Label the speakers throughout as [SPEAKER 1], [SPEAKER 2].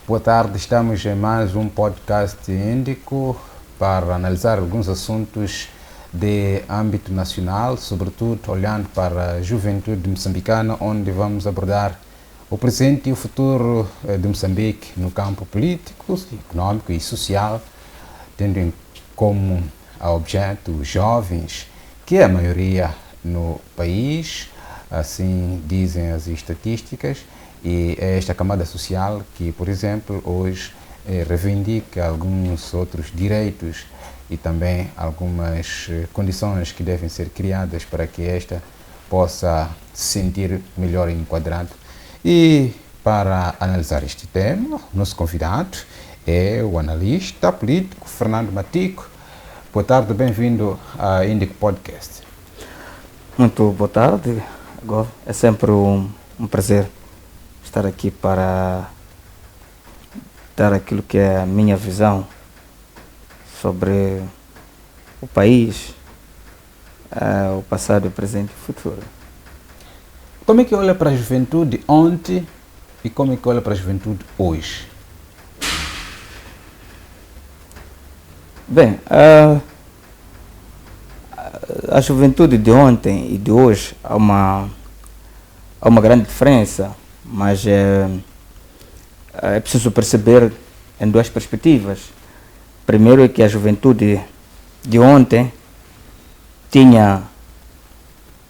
[SPEAKER 1] Boa tarde, estamos em mais um podcast índico para analisar alguns assuntos de âmbito nacional, sobretudo olhando para a juventude moçambicana, onde vamos abordar o presente e o futuro de Moçambique no campo político, econômico e social, tendo como objeto os jovens, que é a maioria no país, assim dizem as estatísticas, e é esta camada social que, por exemplo, hoje reivindica alguns outros direitos e também algumas condições que devem ser criadas para que esta possa se sentir melhor enquadrado. E para analisar este tema, nosso convidado é o analista político Fernando Matico. Boa tarde, bem-vindo à Índico Podcast.
[SPEAKER 2] Muito boa tarde, Gov. É sempre um prazer estar aqui para dar aquilo que é a minha visão sobre o país, o passado, o presente e o futuro.
[SPEAKER 1] Como é que olha para a juventude ontem e como é que olha para a juventude hoje?
[SPEAKER 2] Bem, a juventude de ontem e de hoje há uma grande diferença, mas é preciso perceber em duas perspectivas. Primeiro é que a juventude de ontem tinha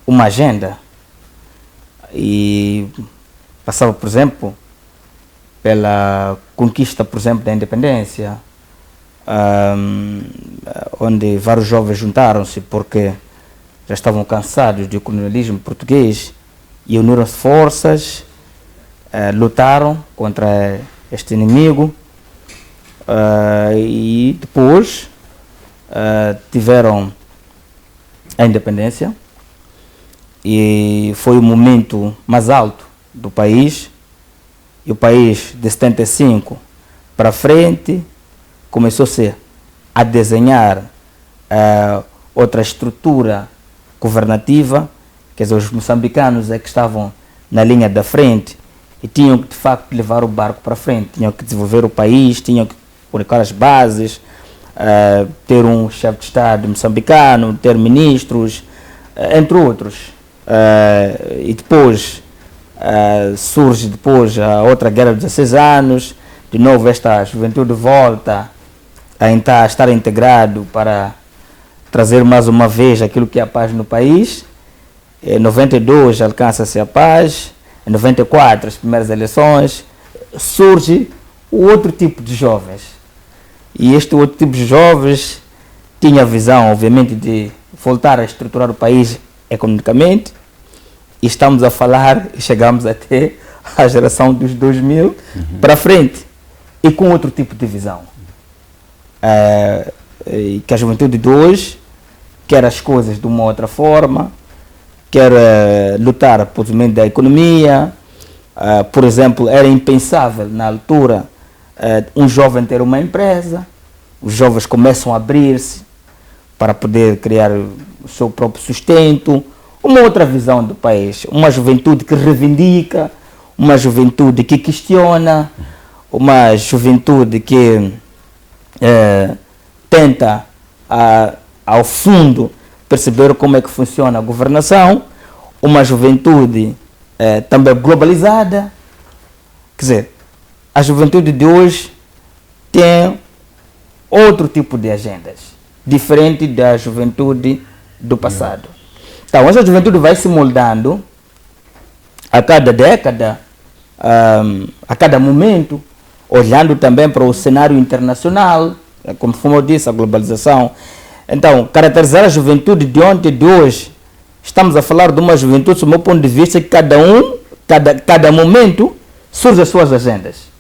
[SPEAKER 2] uma agenda e passava, por exemplo, pela conquista, por exemplo, da independência, onde vários jovens juntaram-se porque já estavam cansados do colonialismo português e uniram forças, lutaram contra este inimigo e depois tiveram a independência e foi o momento mais alto do país, e o país de 75 para frente começou-se a desenhar outra estrutura governativa, quer dizer, os moçambicanos é que estavam na linha da frente e tinham que de facto levar o barco para frente, tinham que desenvolver o país, tinham que colocar as bases, ter um chefe de Estado moçambicano, ter ministros, entre outros. E depois surge depois a outra guerra de 16 anos, de novo esta juventude volta a estar integrado para trazer mais uma vez aquilo que é a paz no país. Em 92 alcança-se a paz, em 94 as primeiras eleições, surge o outro tipo de jovens. E este outro tipo de jovens tinha a visão, obviamente, de voltar a estruturar o país economicamente, e estamos a falar, chegamos até a geração dos 2000 para frente, e com outro tipo de visão. Que a juventude de hoje quer as coisas de uma outra forma, quer lutar por desenvolvimento da economia. Por exemplo, era impensável na altura um jovem ter uma empresa. Os jovens começam a abrir-se para poder criar o seu próprio sustento. Uma outra visão do país, uma juventude que reivindica, uma juventude que questiona, uma juventude que tenta ao fundo perceber como é que funciona a governação, uma juventude também globalizada. Quer dizer, a juventude de hoje tem outro tipo de agendas, diferente da juventude do passado. Então, essa juventude vai se moldando a cada década, a cada momento, olhando também para o cenário internacional, como eu disse, a globalização. Então, caracterizar a juventude de ontem e de hoje, estamos a falar de uma juventude, do meu ponto de vista, que cada momento surge as suas agendas.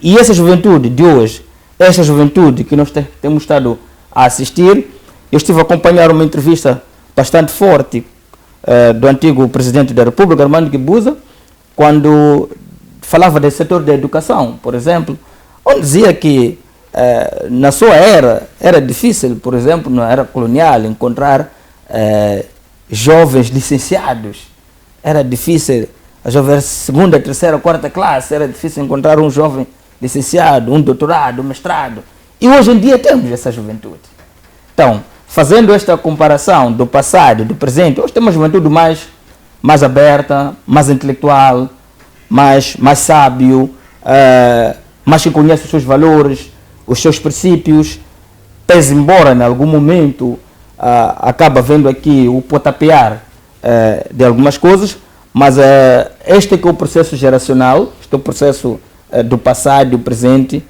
[SPEAKER 2] E essa juventude de hoje, essa juventude que nós temos estado a assistir, eu estive a acompanhar uma entrevista bastante forte do antigo presidente da República, Armando Guebuza, quando falava do setor da educação, por exemplo, onde dizia que na sua era difícil, por exemplo, na era colonial, encontrar jovens licenciados. Era difícil a jovem segunda, terceira, quarta classe, era difícil encontrar um jovem licenciado, um doutorado, um mestrado. E hoje em dia temos essa juventude. Então, fazendo esta comparação do passado e do presente, hoje temos uma juventude mais aberta, mais intelectual, mais sábio, mais que conhece os seus valores, os seus princípios, pese embora em algum momento acaba vendo aqui o potapear de algumas coisas, mas este é que é o processo geracional, este é o processo do passado e do presente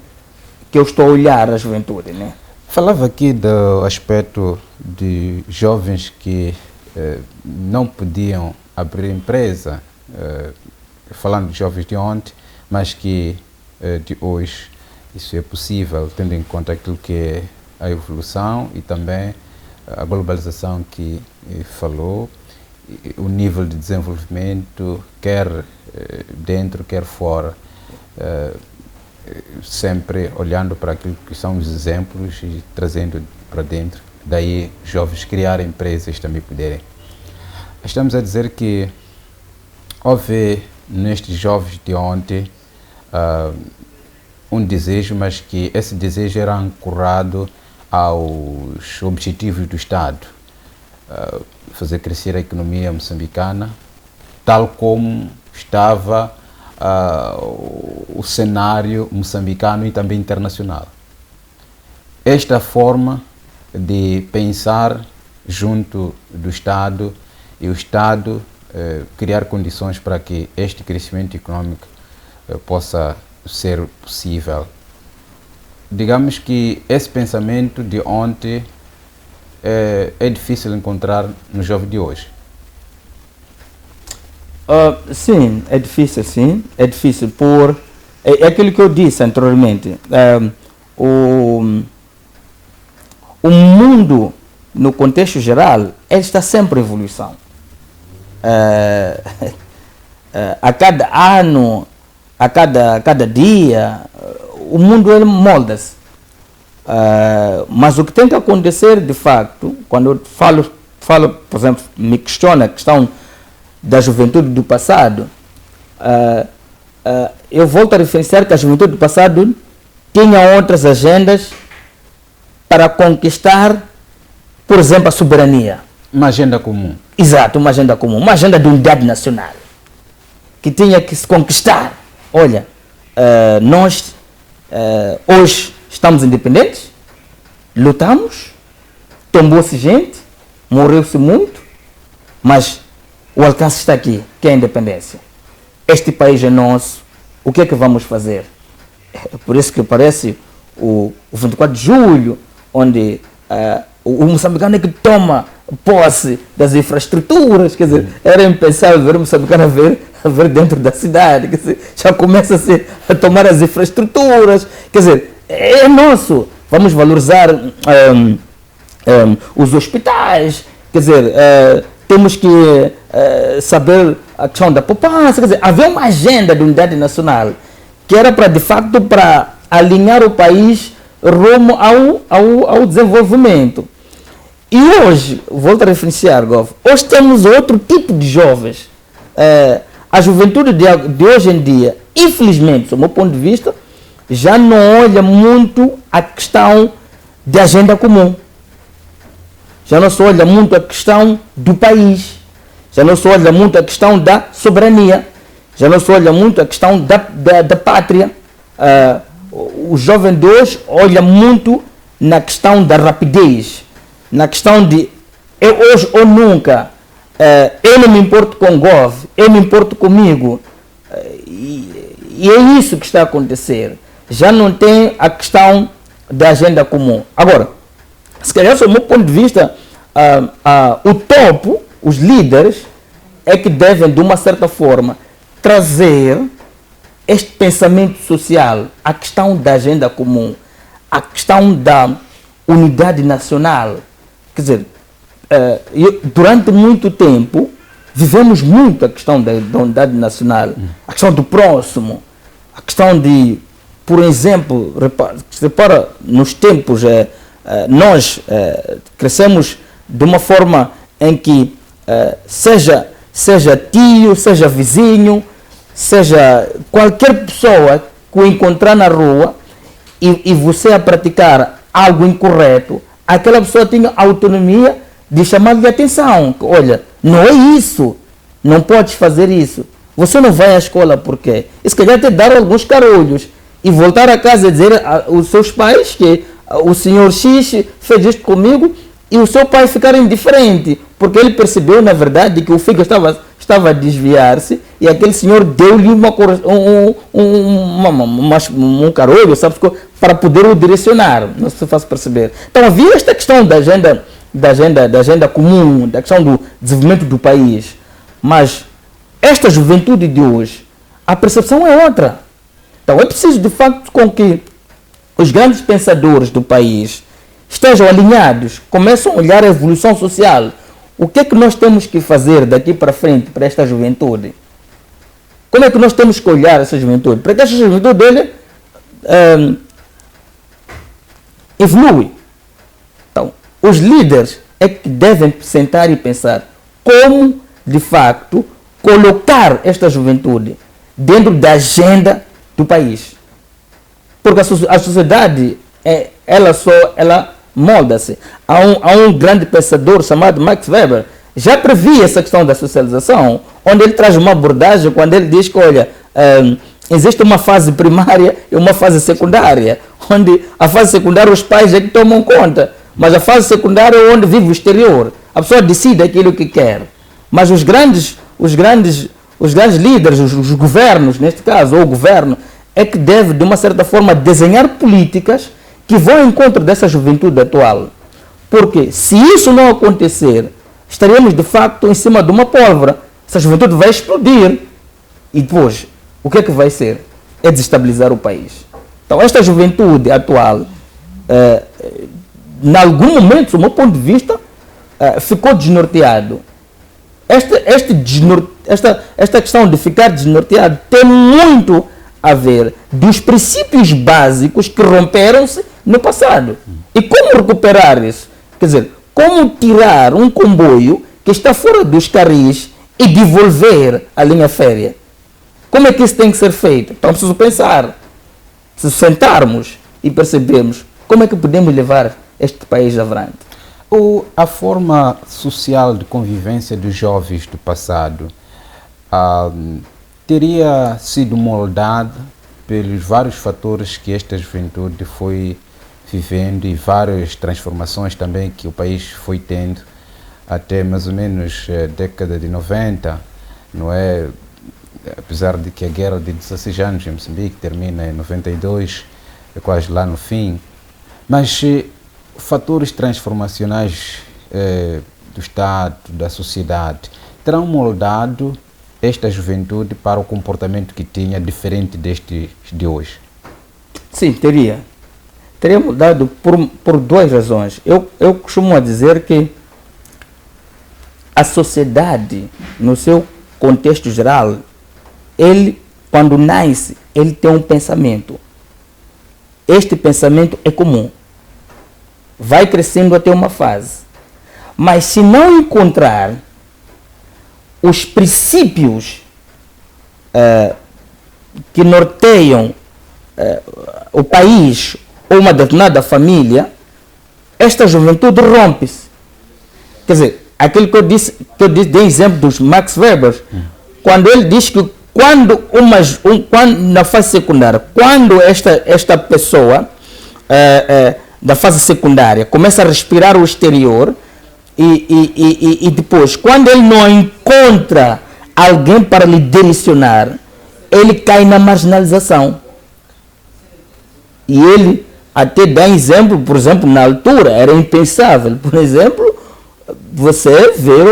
[SPEAKER 2] que eu estou a olhar a juventude, né?
[SPEAKER 1] Falava aqui do aspecto de jovens que não podiam abrir empresa, falando de jovens de ontem, mas que de hoje isso é possível, tendo em conta aquilo que é a evolução e também a globalização que falou, o nível de desenvolvimento, quer dentro, quer fora, sempre olhando para aquilo que são os exemplos e trazendo para dentro, daí jovens criarem empresas também poderem. Estamos a dizer que houve nestes jovens de ontem um desejo, mas que esse desejo era ancorado aos objetivos do Estado, fazer crescer a economia moçambicana, tal como estava o cenário moçambicano e também internacional. Esta forma de pensar junto do Estado e o Estado criar condições para que este crescimento econômico possa ser possível. Digamos que esse pensamento de ontem é difícil encontrar no jovem de hoje.
[SPEAKER 2] Sim, é difícil, sim. É difícil por... É aquilo que eu disse anteriormente. O mundo, no contexto geral, ele está sempre em evolução. A cada ano, a cada dia, o mundo ele molda-se. Mas o que tem que acontecer, de facto, quando eu falo, por exemplo, me questiona a questão da juventude do passado, eu volto a referenciar que a juventude do passado tinha outras agendas para conquistar, por exemplo, a soberania.
[SPEAKER 1] Uma agenda comum.
[SPEAKER 2] Exato, uma agenda comum, uma agenda de unidade nacional, que tinha que se conquistar. Olha, nós hoje estamos independentes, lutamos, tombou-se gente, morreu-se muito, mas o alcance está aqui, que é a independência. Este país é nosso, o que é que vamos fazer? É por isso que parece o 24 de julho, onde o moçambicano é que toma posse das infraestruturas, quer dizer, era impensável ver o moçambicano a ver dentro da cidade, quer dizer, já começa a tomar as infraestruturas, quer dizer, é nosso, vamos valorizar os hospitais, quer dizer, temos que saber a questão da poupança, quer dizer, havia uma agenda de unidade nacional que era para, de facto, para alinhar o país rumo ao desenvolvimento. E hoje, volto a referenciar, Gov, hoje temos outro tipo de jovens. A juventude de hoje em dia, infelizmente, do meu ponto de vista, já não olha muito a questão de agenda comum. Já não se olha muito a questão do país. Já não se olha muito a questão da soberania. Já não se olha muito a questão da pátria. O jovem de hoje olha muito na questão da rapidez. Na questão de hoje ou nunca. Eu não me importo com o Gov, eu me importo comigo. E é isso que está a acontecer. Já não tem a questão da agenda comum. Agora, se calhar, do meu ponto de vista, o topo, os líderes, é que devem, de uma certa forma, trazer este pensamento social, a questão da agenda comum, a questão da unidade nacional. Quer dizer, durante muito tempo, vivemos muito a questão da unidade nacional, a questão do próximo, a questão de, por exemplo, repara nos tempos, nós crescemos de uma forma em que, seja seja tio, seja vizinho, seja qualquer pessoa que o encontrar na rua e você a praticar algo incorreto, aquela pessoa tinha autonomia de chamar-lhe atenção. Olha, não é isso, não podes fazer isso. Você não vai à escola por quê? E se calhar te dar alguns carolhos e voltar a casa e dizer aos seus pais que o senhor X fez isto comigo e o seu pai ficar indiferente, porque ele percebeu, na verdade, que o filho estava a desviar-se e aquele senhor deu-lhe um carolho, sabe, para poder o direcionar. Não se faz perceber. Então havia esta questão da agenda comum, da questão do desenvolvimento do país, mas esta juventude de hoje, a percepção é outra. Então é preciso, de facto, com que os grandes pensadores do país estejam alinhados, começam a olhar a evolução social. O que é que nós temos que fazer daqui para frente para esta juventude? Como é que nós temos que olhar essa juventude? Para que esta juventude dele evolui. Então, os líderes é que devem sentar e pensar como, de facto, colocar esta juventude dentro da agenda do país. Porque a sociedade, ela molda-se. Há um grande pensador chamado Max Weber, já previa essa questão da socialização, onde ele traz uma abordagem quando ele diz que, olha, existe uma fase primária e uma fase secundária, onde a fase secundária os pais é que tomam conta, mas a fase secundária é onde vive o exterior. A pessoa decide aquilo que quer. Mas os grandes líderes, os governos, neste caso, ou o governo, é que deve, de uma certa forma, desenhar políticas que vão ao encontro dessa juventude atual. Porque se isso não acontecer, estaremos de facto em cima de uma pólvora. Essa juventude vai explodir. E depois, o que é que vai ser? É desestabilizar o país. Então, esta juventude atual, em algum momento, do meu ponto de vista, ficou desnorteado. Esta questão de ficar desnorteado tem muito a ver dos princípios básicos que romperam-se no passado. E como recuperar isso? Quer dizer, como tirar um comboio que está fora dos carris e devolver a linha férrea? Como é que isso tem que ser feito? Então, preciso pensar. Se sentarmos e percebermos como é que podemos levar este país avante.
[SPEAKER 1] A forma social de convivência dos jovens do passado teria sido moldada pelos vários fatores que esta juventude foi vivendo e várias transformações também que o país foi tendo até mais ou menos a década de 90, não é? Apesar de que a guerra de 16 anos em Moçambique termina em 92, é quase lá no fim, mas fatores transformacionais do Estado, da sociedade, terão moldado esta juventude para o comportamento que tinha diferente deste de hoje?
[SPEAKER 2] Sim, teria. Teria mudado por duas razões. Eu costumo dizer que a sociedade, no seu contexto geral, ele, quando nasce, ele tem um pensamento. Este pensamento é comum. Vai crescendo até uma fase. Mas se não encontrar os princípios que norteiam o país ou uma determinada família, esta juventude rompe-se. Quer dizer, aquilo que eu disse de exemplo dos Max Weber, quando ele diz que quando na fase secundária, quando esta pessoa da fase secundária começa a respirar o exterior e depois, quando ele não encontra alguém para lhe direcionar, ele cai na marginalização. E ele até dá exemplo, por exemplo, na altura, era impensável, por exemplo, você ver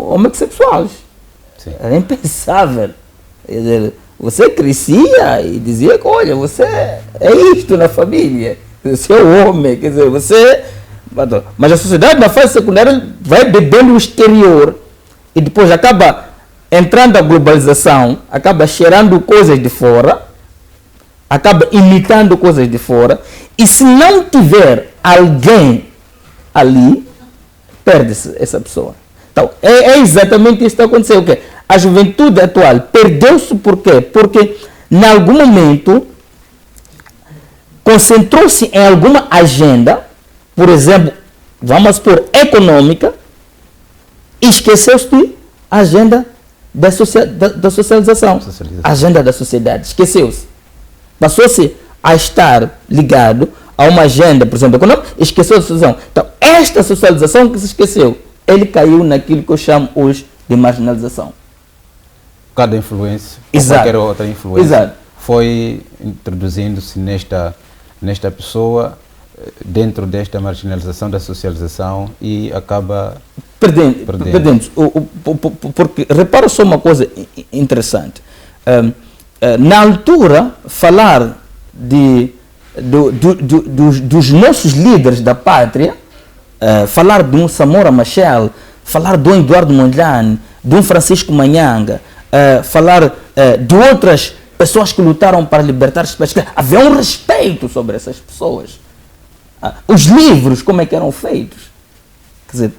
[SPEAKER 2] homossexuais. Sim. Era impensável. Você crescia e dizia que, olha, você é isto na família, você é o homem, quer dizer, você... Mas a sociedade na fase secundária vai bebendo o exterior e depois acaba entrando a globalização, acaba cheirando coisas de fora, acaba imitando coisas de fora, e se não tiver alguém ali, perde-se essa pessoa. Então, é exatamente isso que está acontecendo. Okay? A juventude atual perdeu-se por quê? Porque, em algum momento, concentrou-se em alguma agenda, por exemplo, vamos supor, econômica, e esqueceu-se da agenda da socialização. A agenda da sociedade, esqueceu-se. Passou-se a estar ligado a uma agenda, por exemplo, econômica, e esqueceu a socialização. Então, esta socialização que se esqueceu, ele caiu naquilo que eu chamo hoje de marginalização.
[SPEAKER 1] Cada influência,
[SPEAKER 2] Exato.
[SPEAKER 1] ou qualquer outra influência,
[SPEAKER 2] Exato.
[SPEAKER 1] foi introduzindo-se nesta pessoa, dentro desta marginalização da socialização, e acaba perdendo. Porque repara só uma coisa interessante. Na altura, falar dos nossos líderes da pátria, falar de um Samora Machel, falar de um Eduardo Mondlane, de um Francisco Manhanga, falar de outras pessoas que lutaram para libertar as pessoas, havia um respeito sobre essas pessoas. Os livros, como é que eram feitos? Quer dizer,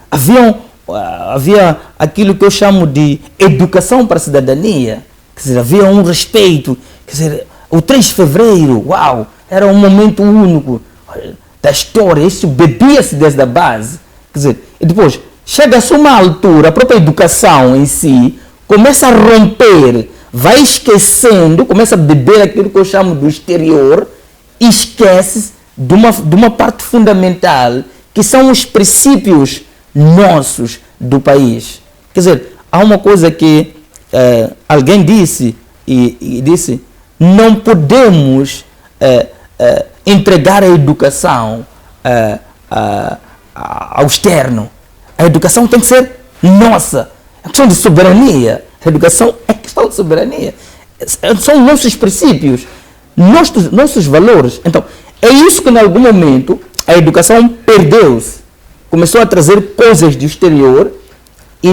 [SPEAKER 1] havia aquilo que eu chamo de educação para a cidadania. Quer dizer, havia um respeito. Quer dizer, o 3 de fevereiro, uau, era um momento único da história. Isso bebia-se desde a base. Quer dizer, e depois, chega-se a uma altura, a própria educação em si começa a romper, vai esquecendo, começa a beber aquilo que eu chamo do exterior e esquece de uma parte fundamental, que são os princípios nossos do país. Quer dizer, há uma coisa que alguém disse, e disse, não podemos entregar a educação ao externo. A educação tem que ser nossa. É questão de soberania. A educação é questão de soberania. São nossos princípios, nossos valores. Então, é isso que, em algum momento, a educação perdeu-se. Começou a trazer coisas do exterior e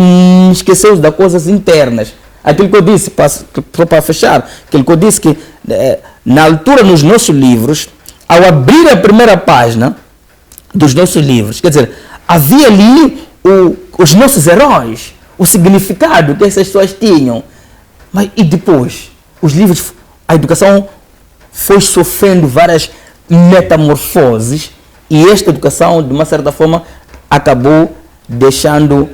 [SPEAKER 1] esqueceu-se das coisas internas. Aquilo que eu disse, para fechar, aquilo que eu disse que, na altura, nos nossos livros, ao abrir a primeira página dos nossos livros, quer dizer, havia ali os nossos heróis, o significado que essas pessoas tinham. Mas, e depois, os livros, a educação foi sofrendo várias metamorfoses, e esta educação, de uma certa forma, acabou deixando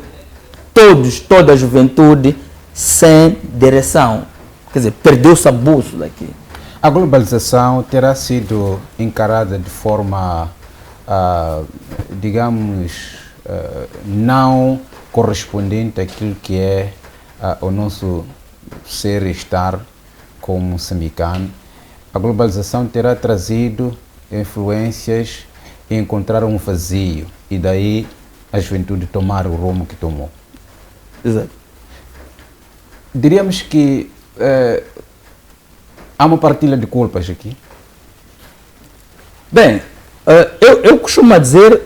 [SPEAKER 1] toda a juventude sem direção. Quer dizer, perdeu-se a bússola aqui. A globalização terá sido encarada de forma, digamos, não correspondente àquilo que é o nosso ser e estar como moçambicano. A globalização terá trazido influências e encontrar um vazio, e daí a juventude tomar o rumo que tomou.
[SPEAKER 2] Exato.
[SPEAKER 1] Diríamos que há uma partilha de culpas aqui.
[SPEAKER 2] Bem, eu costumo dizer,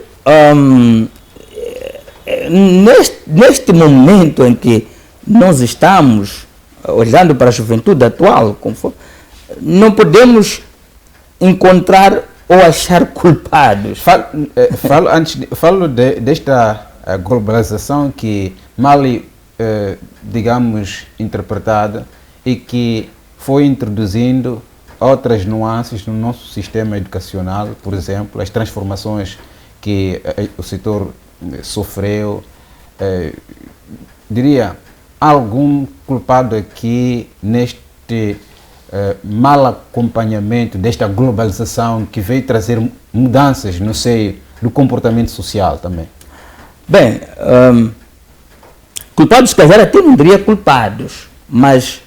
[SPEAKER 2] neste momento em que nós estamos olhando para a juventude atual, não podemos encontrar ou achar culpados.
[SPEAKER 1] Falo desta globalização que mal, digamos, interpretada, e que foi introduzindo outras nuances no nosso sistema educacional, por exemplo, as transformações que o setor sofreu. Diria, há algum culpado aqui neste mal acompanhamento desta globalização que veio trazer mudanças no seio do comportamento social também?
[SPEAKER 2] Bem, culpados, quer dizer, até não diria culpados, mas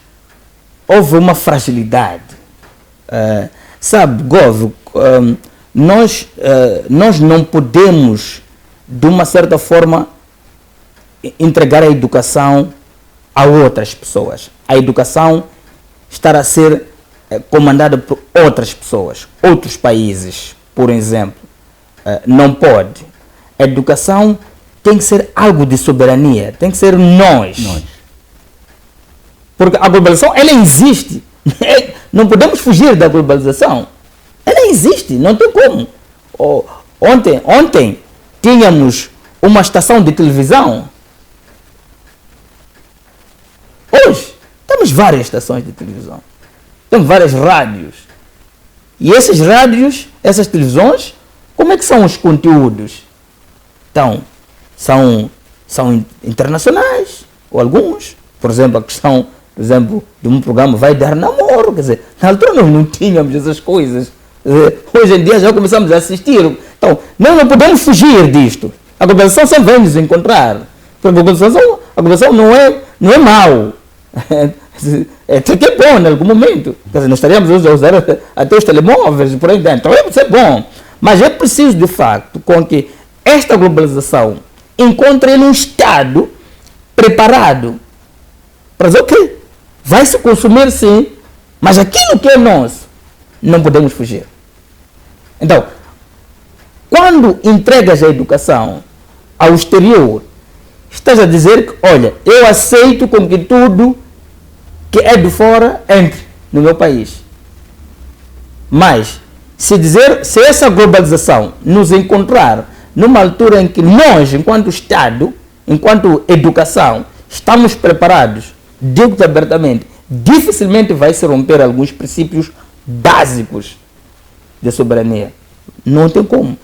[SPEAKER 2] houve uma fragilidade. Sabe, Gov, nós não podemos, de uma certa forma, entregar a educação a outras pessoas. A educação estar a ser comandada por outras pessoas, outros países, por exemplo. Não pode. A educação tem que ser algo de soberania, tem que ser nós. Porque a globalização, ela existe. Não podemos fugir da globalização. Ela existe, não tem como. Ontem tínhamos uma estação de televisão temos várias estações de televisão, temos várias rádios. E esses rádios, essas televisões, como é que são os conteúdos? Então, são internacionais, ou alguns. Por exemplo, a questão, por exemplo, de um programa Vai Dar Namoro. Quer dizer, na altura nós não tínhamos essas coisas. Hoje em dia já começamos a assistir. Então, nós não podemos fugir disto. A globalização sempre vai nos encontrar. A globalização não é mau. Até que é bom em algum momento. Quer dizer, nós estaríamos hoje a usar até os telemóveis por aí dentro. Então é bom. Mas é preciso, de facto, com que esta globalização encontre ele um Estado preparado para dizer o quê? Vai se consumir sim, mas aquilo que é nosso, não podemos fugir. Então, quando entregas a educação ao exterior, estás a dizer que, olha, eu aceito com que tudo que é de fora entre no meu país. Mas, se essa globalização nos encontrar numa altura em que nós, enquanto Estado, enquanto educação, estamos preparados, digo-te abertamente, dificilmente vai se romper alguns princípios básicos de soberania. Não tem como.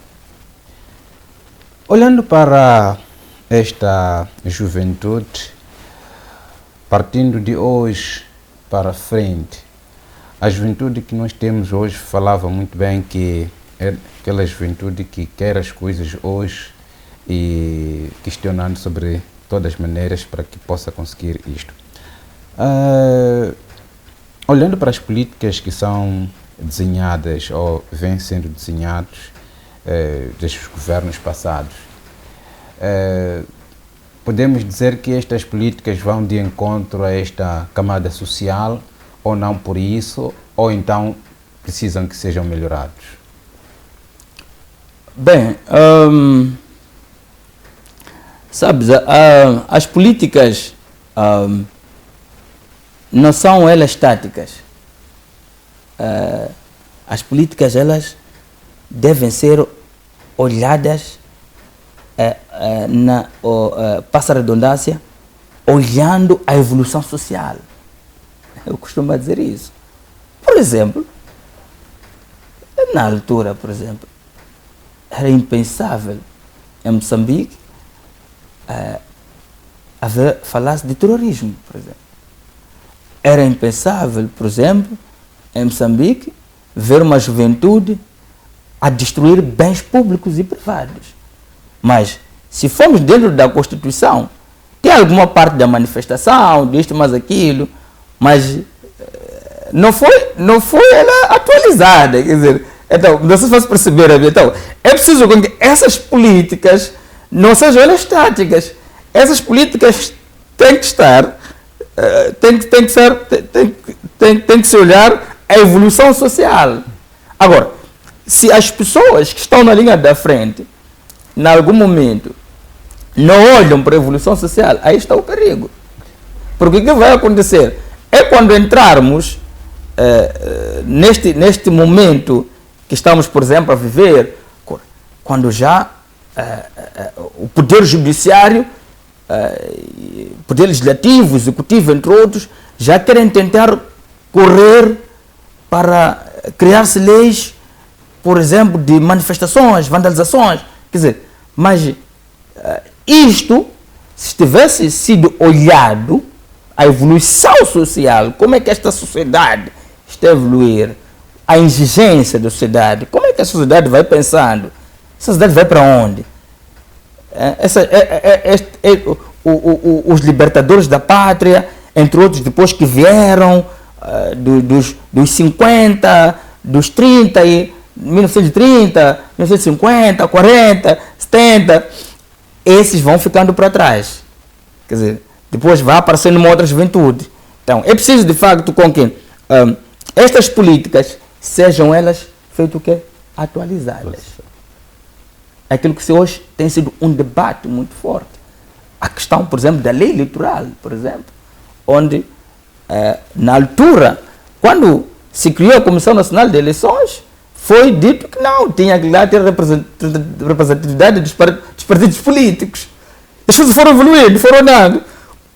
[SPEAKER 1] Olhando para esta juventude, partindo de hoje para frente, a juventude que nós temos hoje falava muito bem que é aquela juventude que quer as coisas hoje e questionando sobre todas as maneiras para que possa conseguir isto. Olhando para as políticas que são desenhadas ou vêm sendo desenhados destes governos passados, podemos dizer que estas políticas vão de encontro a esta camada social ou não por isso, ou então precisam que sejam melhorados?
[SPEAKER 2] Bem, sabes, as políticas não são elas estáticas. As políticas, elas devem ser olhadas, passa a redundância, olhando a evolução social. Eu costumo dizer isso. Por exemplo, na altura, por exemplo, era impensável em Moçambique falar-se de terrorismo, por exemplo. Era impensável, por exemplo, em Moçambique, ver uma juventude a destruir bens públicos e privados. Mas, se formos dentro da Constituição, tem alguma parte da manifestação, disto, mais aquilo, mas não foi ela atualizada. Quer dizer, então, não se faz perceber. Então, é preciso que essas políticas não sejam elas estáticas. Essas políticas têm que estar, tem que se olhar a evolução social. Agora, se as pessoas que estão na linha da frente, em algum momento, não olham para a evolução social, aí está o perigo. Porque o que vai acontecer é quando entrarmos neste momento que estamos, por exemplo, a viver, quando já o poder judiciário, poder legislativo, executivo, entre outros, já querem tentar correr para criar-se leis, por exemplo, de manifestações, vandalizações. Quer dizer, mas isto, se tivesse sido olhado, a evolução social, como é que esta sociedade está a evoluir, a exigência da sociedade, como é que a sociedade vai pensando? A sociedade vai para onde? Os libertadores da pátria, entre outros, depois que vieram dos 50, dos 30, 1930, 1950, 40, 70, esses vão ficando para trás. Quer dizer, depois vai aparecendo uma outra juventude. Então, é preciso, de facto, com que estas políticas sejam elas feitas o quê? Atualizadas. Aquilo que hoje tem sido um debate muito forte. A questão, por exemplo, da lei eleitoral, por exemplo, onde, na altura, quando se criou a Comissão Nacional de Eleições, foi dito que não, tinha que lá ter representatividade dos partidos políticos. As coisas foram evoluindo, foram andando.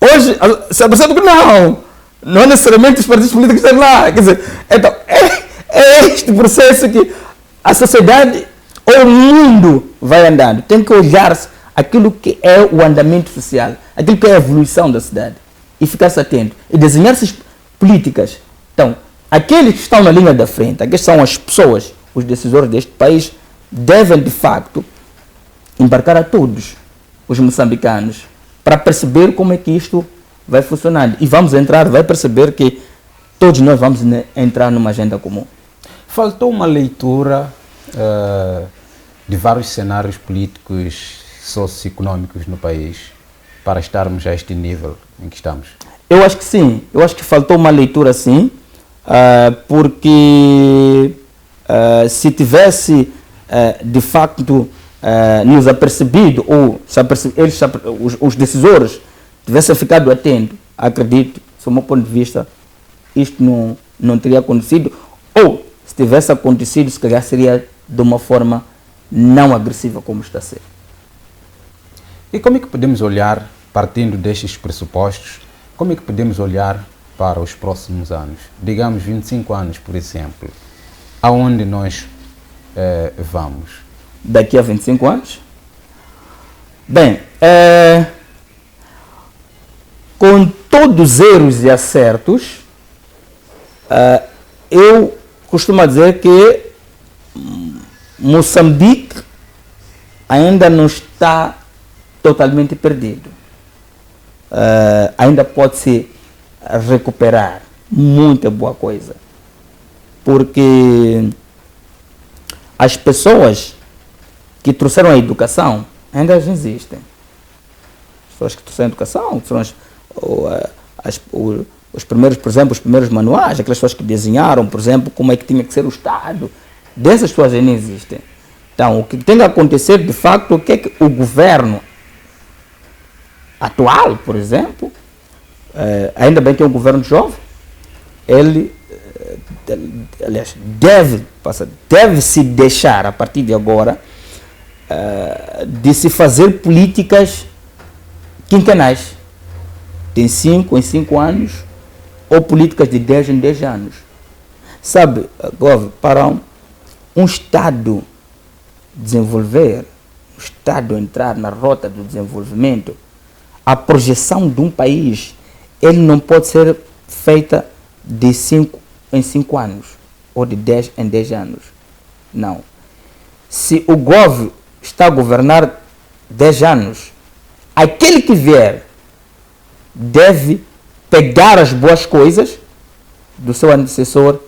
[SPEAKER 2] Hoje, se percebe que não. Não necessariamente os partidos políticos estão lá. Quer dizer, então, é este processo que a sociedade ou o mundo vai andando. Tem que olhar-se aquilo que é o andamento social, aquilo que é a evolução da cidade e ficar-se atento e desenhar-se políticas. Então, aqueles que estão na linha da frente, aqueles são as pessoas, os decisores deste país, devem de facto embarcar a todos os moçambicanos para perceber como é que isto vai funcionar. E vamos entrar, vai perceber que todos nós vamos entrar numa agenda comum.
[SPEAKER 1] Faltou uma leitura de vários cenários políticos socioeconómicos no país para estarmos a este nível em que estamos?
[SPEAKER 2] Eu acho que sim, eu acho que faltou uma leitura sim, porque se tivesse de facto nos apercebido, ou os decisores tivessem ficado atentos, acredito, do meu ponto de vista, isto não teria acontecido, ou se tivesse acontecido, se calhar seria de uma forma não agressiva como está a ser.
[SPEAKER 1] E como é que podemos olhar, partindo destes pressupostos, como é que podemos olhar para os próximos anos? Digamos 25 anos, por exemplo. Aonde nós vamos?
[SPEAKER 2] Daqui a 25 anos? Bem, com todos erros e acertos, eu costumo dizer que Moçambique ainda não está totalmente perdido. Ainda pode-se recuperar muita boa coisa. Porque as pessoas que trouxeram a educação ainda existem. As pessoas que trouxeram a educação, são os primeiros, por exemplo, os primeiros manuais, aquelas pessoas que desenharam, por exemplo, como é que tinha que ser o Estado. Dessas pessoas ainda existem. Então, o que tem que acontecer, de facto, é que o governo atual, por exemplo, ainda bem que é um governo jovem, ele, aliás, deve se deixar, a partir de agora, de se fazer políticas quinquenais, de 5 em 5 anos, ou políticas de 10 em 10 anos. Sabe, para um Estado desenvolver, um Estado entrar na rota do desenvolvimento, a projeção de um país, ele não pode ser feita de 5 em 5 anos, ou de 10 em 10 anos. Não. Se o governo está a governar 10 anos, aquele que vier deve pegar as boas coisas do seu antecessor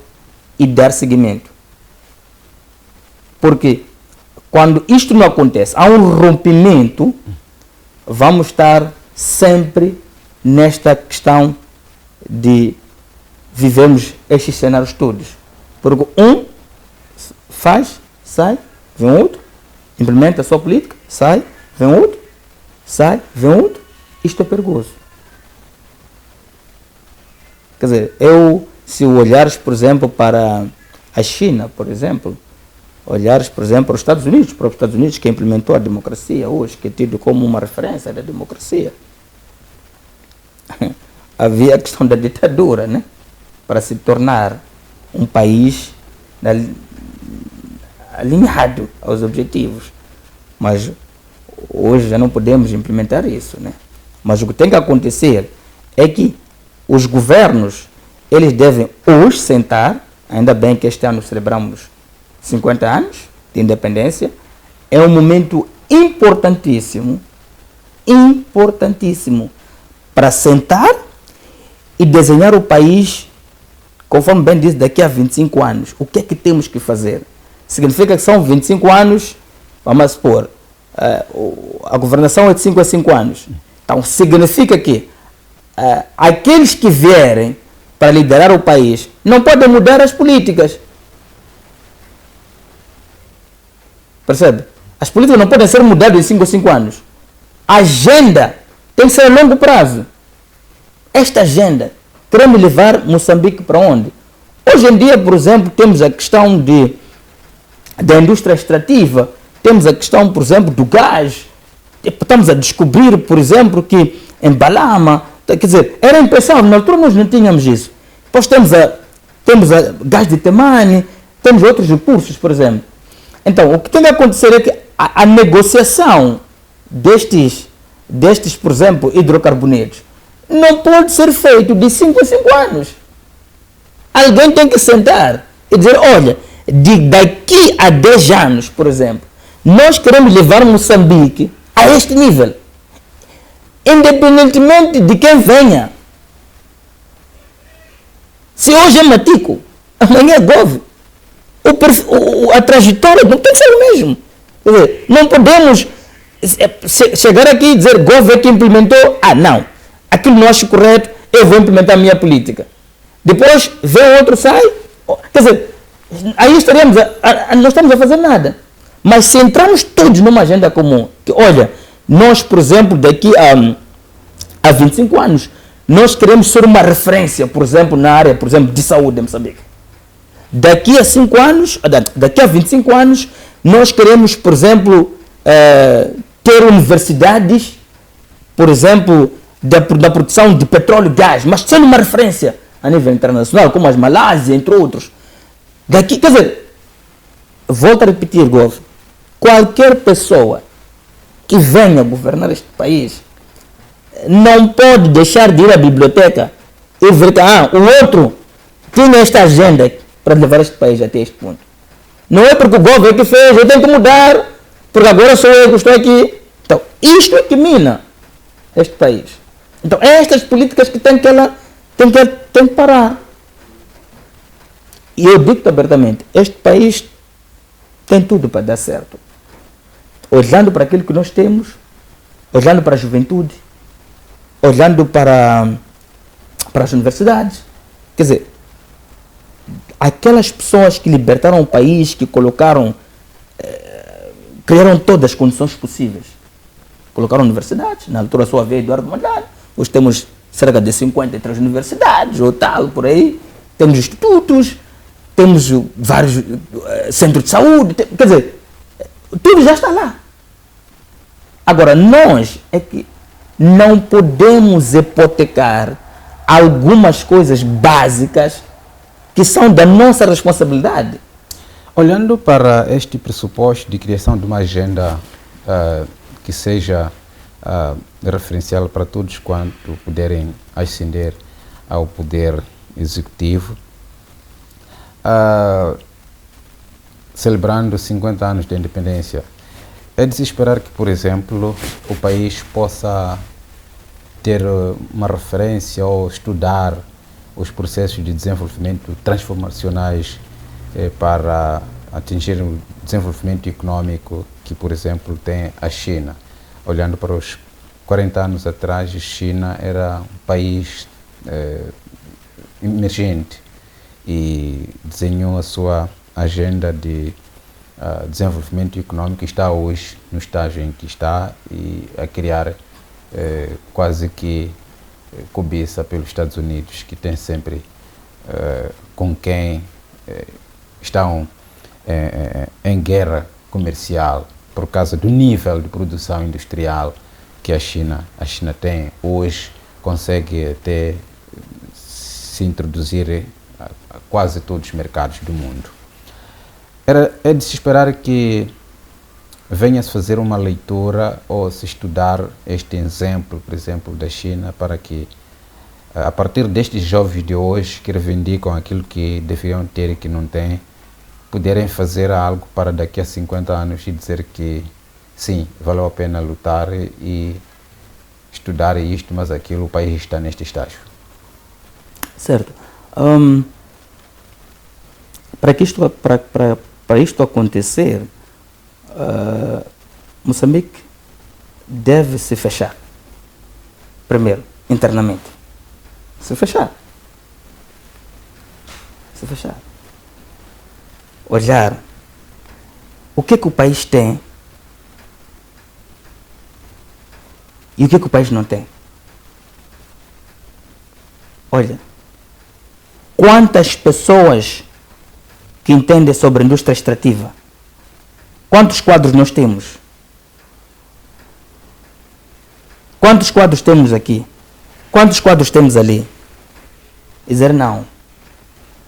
[SPEAKER 2] e dar seguimento. Porque quando isto não acontece, há um rompimento, vamos estar sempre nesta questão de vivermos estes cenários todos. Porque um faz, sai, vem outro, implementa a sua política, sai, vem outro, sai, vem outro. Isto é perigoso. Quer dizer, se olhares, por exemplo, para a China, por exemplo, olhares, por exemplo, para os Estados Unidos, para os Estados Unidos que implementou a democracia hoje, que é tido como uma referência da democracia. Havia a questão da ditadura, né? Para se tornar um país alinhado aos objetivos. Mas hoje já não podemos implementar isso, né? Mas o que tem que acontecer é que os governos, eles devem hoje sentar, ainda bem que este ano celebramos 50 anos de independência, é um momento importantíssimo para sentar e desenhar o país, conforme bem disse, daqui a 25 anos. O que é que temos que fazer? Significa que são 25 anos, vamos supor, a governação é de 5 a 5 anos. Então, significa que aqueles que vierem para liderar o país não podem mudar as políticas. Percebe? As políticas não podem ser mudadas em 5 a 5 anos. A agenda tem que ser a longo prazo. Esta agenda queremos levar Moçambique para onde? Hoje em dia, por exemplo, temos a questão da indústria extrativa, temos a questão, por exemplo, do gás. Estamos a descobrir, por exemplo, que em Balama Quer dizer, era impensável, na altura nós não tínhamos isso. Depois temos a gás de Temane, temos outros recursos, por exemplo. Então, o que tem que acontecer é que a negociação destes, por exemplo, hidrocarbonetos, não pode ser feito de 5 em 5 anos. Alguém tem que sentar e dizer, olha, daqui a 10 anos, por exemplo, nós queremos levar Moçambique a este nível. Independentemente de quem venha. Se hoje é Matico, amanhã é Gove. A trajetória não tem que ser o mesmo. Quer dizer, não podemos chegar aqui e dizer Gove é que implementou. Não. Aquilo não acho correto, eu vou implementar a minha política. Depois vem outro, sai. Quer dizer, aí estaríamos não estamos a fazer nada. Mas se entrarmos todos numa agenda comum, que olha, nós, por exemplo, daqui a 25 anos, nós queremos ser uma referência, por exemplo, na área, por exemplo, de saúde em Moçambique. Daqui a 5 anos, daqui a 25 anos, nós queremos, por exemplo, ter universidades, por exemplo, da produção de petróleo e gás, mas sendo uma referência a nível internacional, como as Malásia, entre outros. Daqui, quer dizer, volto a repetir, Gove, qualquer pessoa que venha governar este país não pode deixar de ir à biblioteca e ver que o outro tinha esta agenda para levar este país até este ponto. Não é porque o governo é que fez, eu tenho que mudar, porque agora sou eu que estou aqui. Então, isto é que mina este país. Então, é estas políticas que tem que parar. E eu digo abertamente, este país tem tudo para dar certo. Olhando para aquilo que nós temos, olhando para a juventude, olhando para as universidades. Quer dizer, aquelas pessoas que libertaram o país, que colocaram, criaram todas as condições possíveis. Colocaram universidades, na altura só havia Eduardo Mondlane, hoje temos cerca de 53 universidades, ou tal, por aí, temos institutos, temos vários centros de saúde, quer dizer, tudo já está lá. Agora, nós é que não podemos hipotecar algumas coisas básicas que são da nossa responsabilidade.
[SPEAKER 1] Olhando para este pressuposto de criação de uma agenda que seja referencial para todos quanto puderem ascender ao poder executivo, celebrando 50 anos de independência, é de se esperar que, por exemplo, o país possa ter uma referência ou estudar os processos de desenvolvimento transformacionais para atingir o desenvolvimento econômico que, por exemplo, tem a China. Olhando para os 40 anos atrás, a China era um país emergente e desenhou a sua agenda de desenvolvimento econômico, está hoje no estágio em que está e a criar quase que cobiça pelos Estados Unidos, que tem sempre com quem estão em guerra comercial por causa do nível de produção industrial que a China tem hoje, consegue até se introduzir a quase todos os mercados do mundo. É de se esperar que venha-se fazer uma leitura ou se estudar este exemplo, por exemplo, da China, para que, a partir destes jovens de hoje que reivindicam aquilo que deveriam ter e que não têm, puderem fazer algo para daqui a 50 anos e dizer que sim, valeu a pena lutar e estudar isto, mas aquilo, o país está neste estágio.
[SPEAKER 2] Certo. Para isto acontecer, Moçambique deve se fechar. Primeiro, internamente. Se fechar. Olhar o que o país tem e o que o país não tem. Olha, quantas pessoas que entendem sobre a indústria extrativa, quantos quadros nós temos? Quantos quadros temos aqui? Quantos quadros temos ali? Dizer não,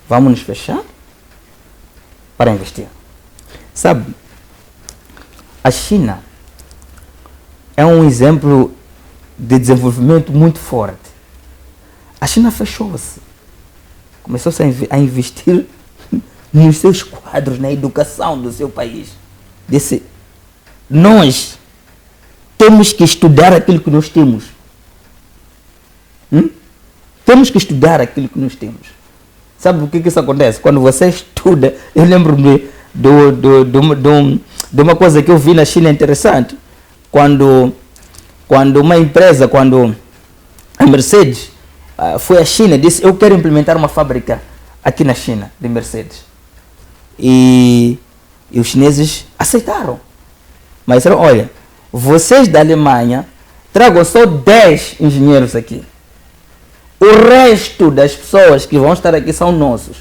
[SPEAKER 2] vamos nos fechar para investir. Sabe, a China é um exemplo de desenvolvimento muito forte. A China fechou-se, começou-se a investir nos seus quadros, na educação do seu país. Disse, nós temos que estudar aquilo que nós temos. Temos que estudar aquilo que nós temos. Sabe por que isso acontece? Quando você estuda, eu lembro-me de uma coisa que eu vi na China interessante. Quando uma empresa, quando a Mercedes foi à China, disse, eu quero implementar uma fábrica aqui na China, de Mercedes. E os chineses aceitaram. Mas disseram, olha, vocês da Alemanha tragam só 10 engenheiros aqui. O resto das pessoas que vão estar aqui são nossos.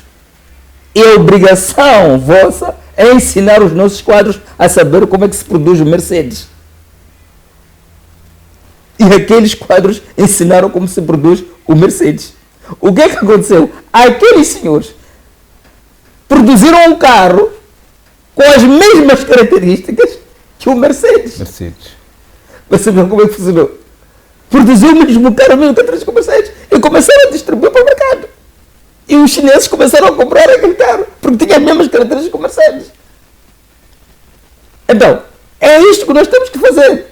[SPEAKER 2] E a obrigação vossa é ensinar os nossos quadros a saber como é que se produz o Mercedes. E aqueles quadros ensinaram como se produz o Mercedes. O que é que aconteceu? Aqueles senhores produziram um carro com as mesmas características que o Mercedes. Você viu como é que funcionou? Produziu o mesmo carro, mesmo características que o Mercedes. E começaram a distribuir para o mercado. E os chineses começaram a comprar aquele carro, porque tinha as mesmas características que o Mercedes. Então, é isto que nós temos que fazer.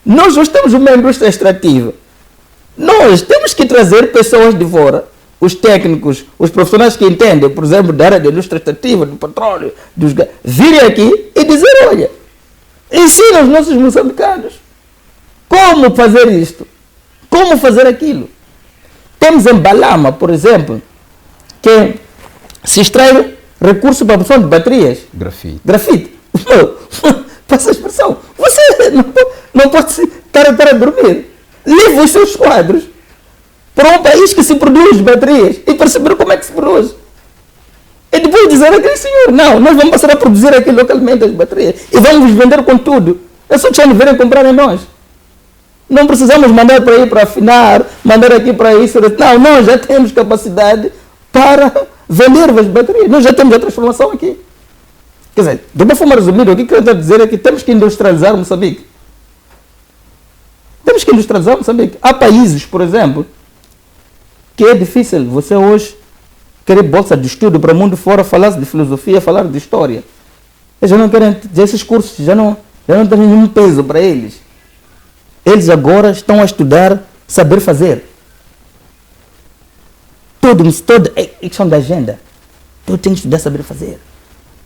[SPEAKER 2] Nós temos uma indústria extrativa. Nós temos que trazer pessoas de fora, os técnicos, os profissionais que entendem, por exemplo, da área da indústria extrativa, do petróleo, dos gás, virem aqui e dizer, olha, ensina os nossos moçambicanos como fazer isto, como fazer aquilo. Temos em Balama, por exemplo, que se extrai recurso para a produção de baterias. Grafite. Passa a expressão. Você não pode estar a dormir. Leve os seus quadros para um país que se produz baterias e perceber como é que se produz. E depois dizer àquele senhor, não, nós vamos passar a produzir aqui localmente as baterias e vamos vender com tudo. É só deixar virem comprar em nós. Não precisamos mandar para ir para afinar, mandar aqui para isso. Não, nós já temos capacidade para vender as baterias. Nós já temos a transformação aqui. Quer dizer, de uma forma resumida, o que eu quero dizer é que temos que industrializar Moçambique. Temos que industrializar Moçambique. Há países, por exemplo, que é difícil você hoje querer bolsa de estudo para o mundo fora, falar de filosofia, falar de história. Eles já não querem, esses cursos já não têm nenhum peso para eles. Eles agora estão a estudar saber fazer. Toda é questão da agenda. Eu tenho que estudar saber fazer.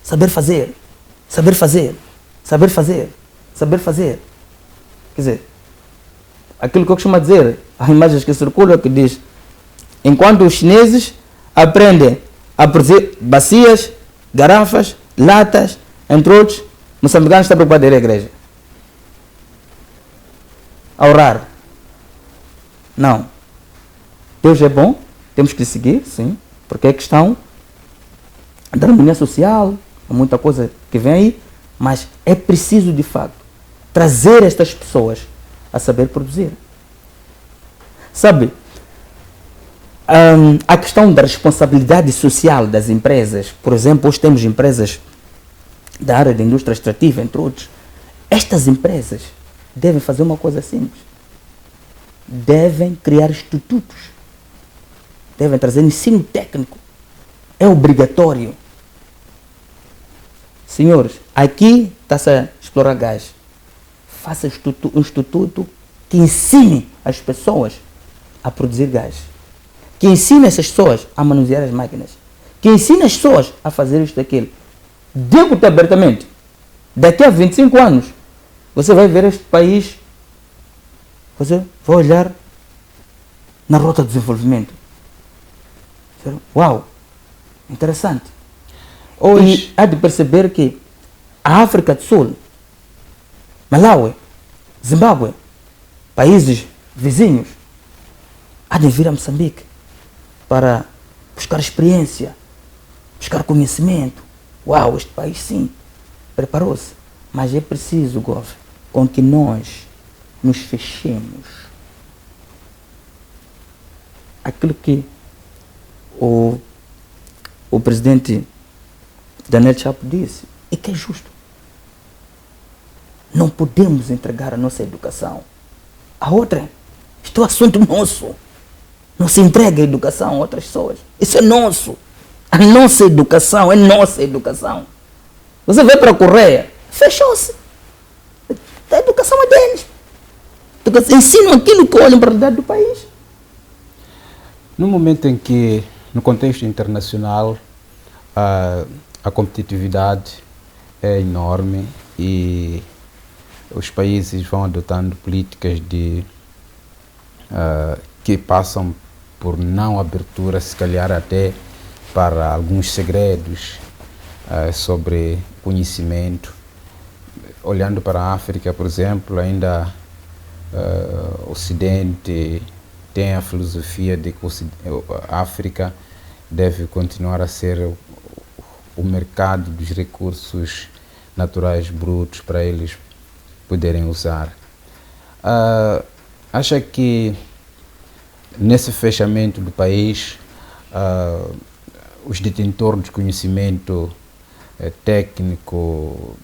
[SPEAKER 2] Saber fazer. Saber fazer. Saber fazer. Saber fazer. Quer dizer, aquilo que eu costumo dizer, as imagens que circulam que diz, enquanto os chineses aprendem a produzir bacias, garrafas, latas, entre outros, moçambicanos estão preocupados a ir à igreja. A orar. Não. Deus é bom, temos que seguir, sim, porque é questão da harmonia social, há muita coisa que vem aí, mas é preciso, de fato, trazer estas pessoas a saber produzir. Sabe, a questão da responsabilidade social das empresas, por exemplo, hoje temos empresas da área da indústria extrativa, entre outros. Estas empresas devem fazer uma coisa simples. Devem criar institutos. Devem trazer ensino técnico. É obrigatório. Senhores, aqui está-se a explorar gás. Faça um instituto que ensine as pessoas a produzir gás. Que ensine essas pessoas a manusear as máquinas. Que ensine as pessoas a fazer isto e aquilo. Digo-te abertamente, daqui a 25 anos, você vai ver este país, você vai olhar na rota de desenvolvimento. Uau, interessante. Hoje, e há de perceber que a África do Sul, Malawi, Zimbábue, países vizinhos, há de vir a Moçambique para buscar experiência, buscar conhecimento. Uau, este país sim, preparou-se. Mas é preciso, Gov, com que nós nos fechemos. aquilo que o presidente Daniel Chapo disse, e que é justo. Não podemos entregar a nossa educação a outra. Isto é um assunto nosso. Não se entrega a educação a outras pessoas. Isso é nosso. A nossa educação é nossa educação. Você vai para a Coreia, fechou-se. A educação é deles. Ensinam aquilo que olham para a realidade do país.
[SPEAKER 1] No momento em que, no contexto internacional, a competitividade é enorme e os países vão adotando políticas que passam por não abertura, se calhar até para alguns segredos sobre conhecimento. Olhando para a África, por exemplo, ainda o Ocidente tem a filosofia de que a África deve continuar a ser o mercado dos recursos naturais brutos para eles poderem usar. Acha que nesse fechamento do país, os detentores de conhecimento técnico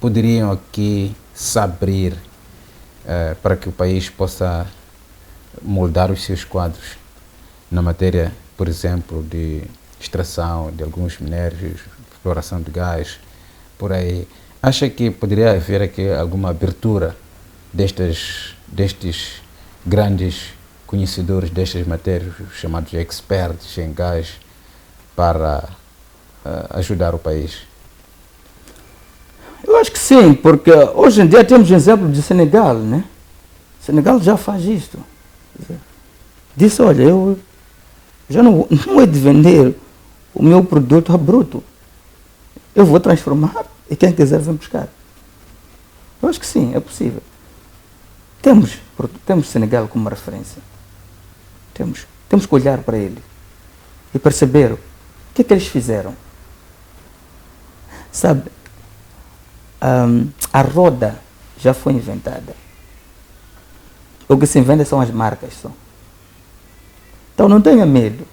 [SPEAKER 1] poderiam aqui se abrir para que o país possa moldar os seus quadros na matéria, por exemplo, de extração de alguns minérios, exploração de gás, por aí. Acha que poderia haver aqui alguma abertura destes grandes conhecedores destas matérias, chamados experts em gás, para ajudar o país?
[SPEAKER 2] Eu acho que sim, porque hoje em dia temos um exemplo de Senegal, né? Senegal já faz isto. Disse, olha, eu já não é de vender o meu produto a bruto. Eu vou transformar e quem quiser vem buscar. Eu acho que sim, é possível. Temos Senegal como referência. Temos que olhar para ele e perceber o que é que eles fizeram. Sabe, a roda já foi inventada. O que se inventa são as marcas só. Então não tenha medo.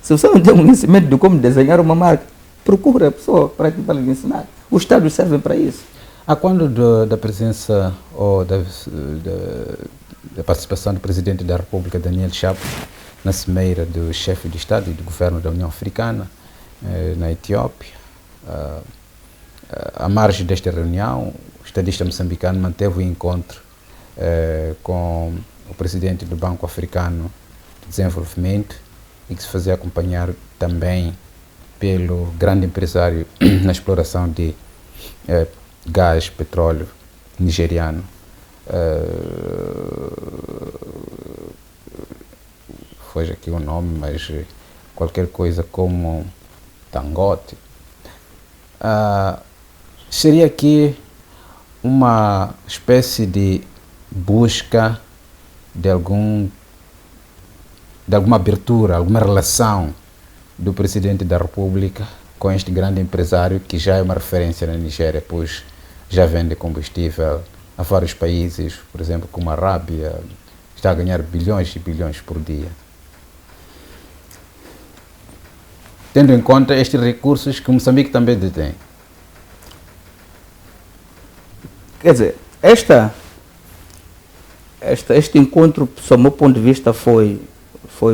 [SPEAKER 2] Se você não tem conhecimento de como desenhar uma marca, procura a pessoa para lhe ensinar. Os Estados servem para isso.
[SPEAKER 1] A quando da presença ou da participação do Presidente da República, Daniel Chapo, na cimeira do chefe de Estado e do Governo da União Africana, na Etiópia, à margem desta reunião, o estadista moçambicano manteve o encontro com o Presidente do Banco Africano de Desenvolvimento e que se fazia acompanhar também pelo grande empresário na exploração de gás, petróleo nigeriano. Foge aqui o nome, mas qualquer coisa como Dangote. Seria aqui uma espécie de busca de alguma abertura, alguma relação do Presidente da República com este grande empresário que já é uma referência na Nigéria, pois já vende combustível a vários países, por exemplo, como a Arábia, está a ganhar bilhões e bilhões por dia. Tendo em conta estes recursos que Moçambique também detém.
[SPEAKER 2] Quer dizer, este encontro, sob o meu ponto de vista, foi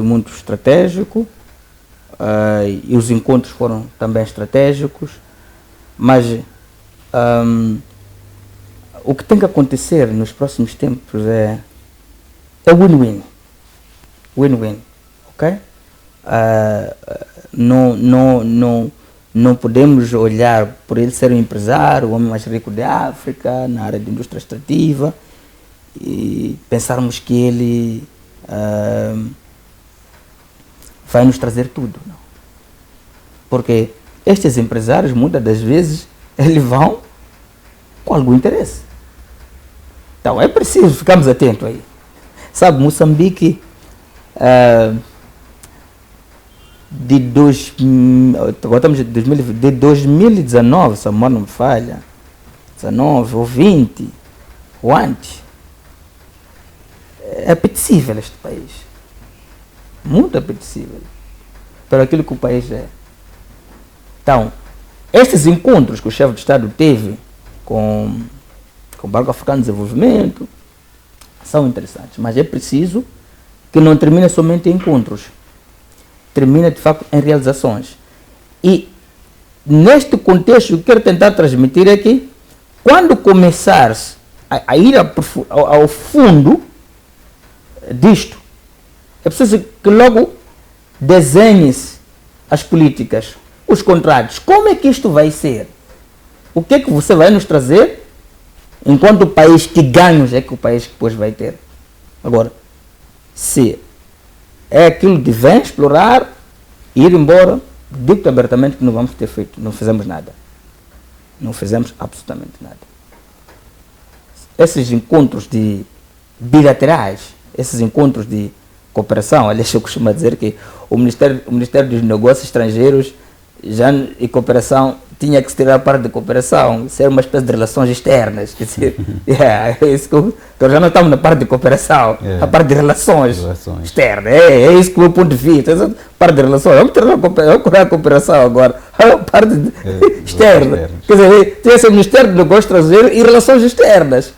[SPEAKER 2] muito estratégico, e os encontros foram também estratégicos, mas o que tem que acontecer nos próximos tempos é win-win. Win-win, ok? Não podemos olhar por ele ser um empresário, o homem mais rico da África, na área de indústria extrativa, e pensarmos que ele vai nos trazer tudo. Não. Porque estes empresários, muitas das vezes, eles vão com algum interesse. Então é preciso ficarmos atentos aí. Sabe, Moçambique, de 2019, se a memória não me falha, 19 ou 20, ou antes, é apetecível este país. Muito apetecível. Pelo aquilo que o país é. Então, estes encontros que o chefe de Estado teve com o Banco Africano de Desenvolvimento são interessantes, mas é preciso que não termine somente em encontros, termine de facto em realizações. E neste contexto, o que eu quero tentar transmitir é que quando começares a ir ao fundo disto, é preciso que logo desenhe-se as políticas, os contratos. Como é que isto vai ser? O que é que você vai nos trazer enquanto país? Que ganhos é que o país depois vai ter? Agora, se é aquilo de vem explorar, ir embora, digo abertamente que não vamos ter feito, não fizemos nada. Não fizemos absolutamente nada. Esses encontros bilaterais, esses encontros de cooperação, aliás, eu costumo dizer que o Ministério dos Negócios Estrangeiros e cooperação tinha que se tirar a parte de cooperação, ser uma espécie de relações externas. Quer dizer, então já não estamos na parte de cooperação, a parte de relações externas. É isso que o meu ponto de vista. Essa parte de relações. Vamos curar a cooperação agora. A parte externa. Quer dizer, tem esse Ministério do Negócio Estrangeiro e relações externas.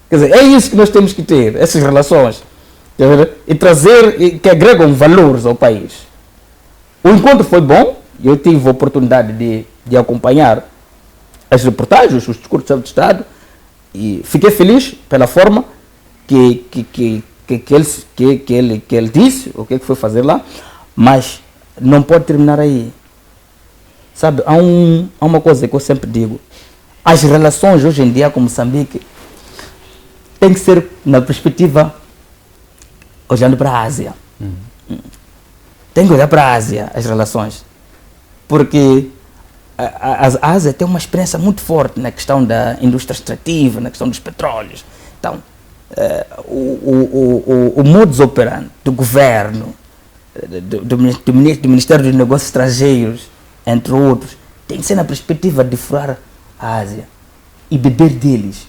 [SPEAKER 2] Quer dizer, é isso que nós temos que ter, essas relações. Quer dizer, e trazer, que agregam valores ao país. O encontro foi bom. Eu tive a oportunidade de acompanhar as reportagens, os discursos do chefe de Estado, e fiquei feliz pela forma que ele disse, o que foi fazer lá, mas não pode terminar aí. Sabe, há uma coisa que eu sempre digo, as relações hoje em dia com Moçambique tem que ser na perspectiva olhando para a Ásia. Tem que olhar para a Ásia, as relações. Porque a Ásia tem uma experiência muito forte na questão da indústria extrativa, na questão dos petróleos. Então, o modus operandi do governo, do Ministério dos Negócios Estrangeiros, entre outros, tem que ser na perspectiva de furar a Ásia e beber deles.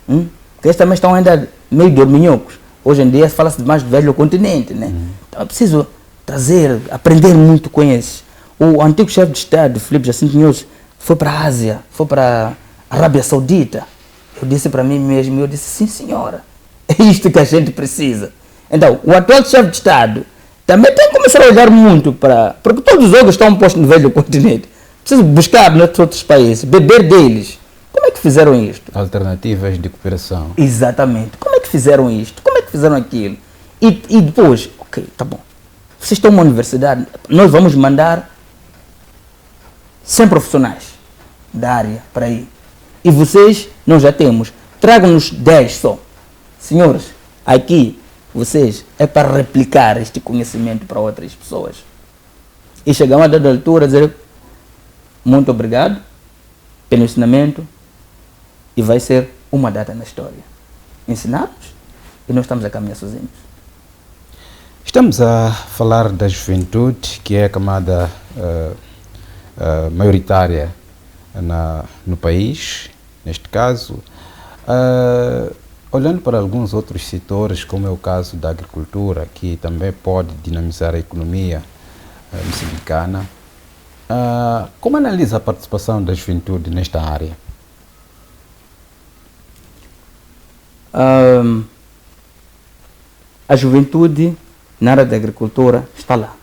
[SPEAKER 2] Porque eles também estão ainda meio dorminhocos. Hoje em dia fala-se mais do velho continente, né? Então é preciso aprender muito com esses. O antigo chefe de Estado, Filipe Jacinto Nunes, foi para a Ásia, foi para a Arábia Saudita. Eu disse para mim mesmo, eu disse, sim senhora, é isto que a gente precisa. Então, o atual chefe de Estado também tem que começar a olhar muito para... Porque todos os outros estão postos no velho continente. Precisa buscar nos outros países, beber deles. Como é que fizeram isto?
[SPEAKER 1] Alternativas de cooperação.
[SPEAKER 2] Exatamente. Como é que fizeram isto? Como é que fizeram aquilo? E depois, ok, tá bom. Vocês estão numa universidade, nós vamos mandar 100 profissionais da área para aí. E vocês, nós já temos. Tragam-nos 10 só. Senhores, aqui, vocês, é para replicar este conhecimento para outras pessoas. E chegamos a dada altura a dizer muito obrigado pelo ensinamento e vai ser uma data na história. Ensinamos e nós estamos a caminhar sozinhos.
[SPEAKER 1] Estamos a falar da juventude, que é a camada maioritária no país, neste caso. Olhando para alguns outros setores, como é o caso da agricultura, que também pode dinamizar a economia moçambicana, como analisa a participação da juventude nesta área?
[SPEAKER 2] A juventude na área da agricultura está lá.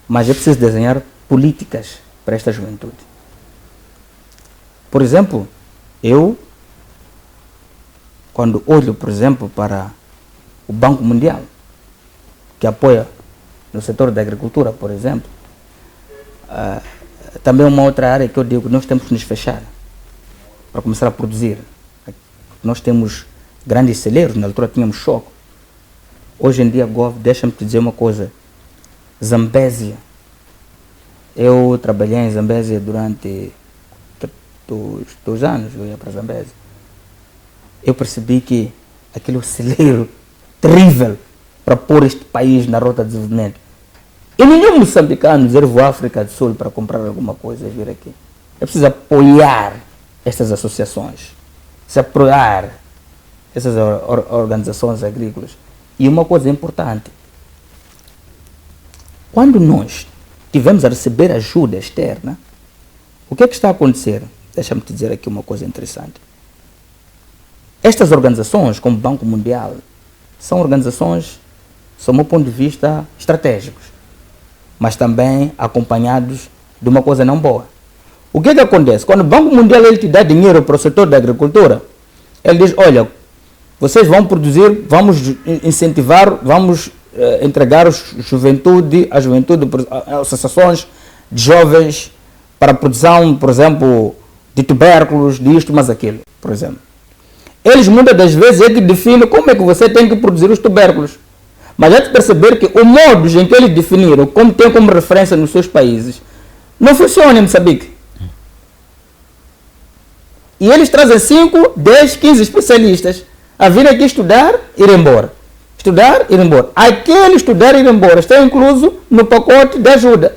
[SPEAKER 2] Mas é preciso desenhar políticas para esta juventude. Por exemplo, quando olho, por exemplo, para o Banco Mundial, que apoia no setor da agricultura, por exemplo, também uma outra área que eu digo que nós temos que nos fechar para começar a produzir. Nós temos grandes celeiros, na altura tínhamos choco. Hoje em dia, deixa-me te dizer uma coisa. Zambésia. Eu trabalhei em Zambésia durante 2 anos, eu ia para Zambésia. Eu percebi que aquele celeiro terrível para pôr este país na rota de desenvolvimento. E nenhum moçambicano dizer vou à África do Sul para comprar alguma coisa e vir aqui. É preciso apoiar estas associações. Se apoiar essas organizações agrícolas. E uma coisa importante, quando nós tivemos a receber ajuda externa, o que é que está a acontecer? Deixa-me te dizer aqui uma coisa interessante. Estas organizações, como o Banco Mundial, são organizações, sob o meu ponto de vista, estratégicos, mas também acompanhados de uma coisa não boa. O que é que acontece? Quando o Banco Mundial ele te dá dinheiro para o setor da agricultura, ele diz, olha, vocês vão produzir, vamos incentivar, vamos entregar a juventude, associações de jovens para a produção, por exemplo, de tubérculos, disto, mas aquilo, por exemplo. Eles muitas das vezes é que definem como é que você tem que produzir os tubérculos. Mas é de perceber que o modo em que eles definiram, como tem como referência nos seus países, não funciona em Moçambique. E eles trazem 5, 10, 15 especialistas a vir aqui estudar e ir embora. Estudar e ir embora. Aquele estudar e ir embora está incluso no pacote de ajuda.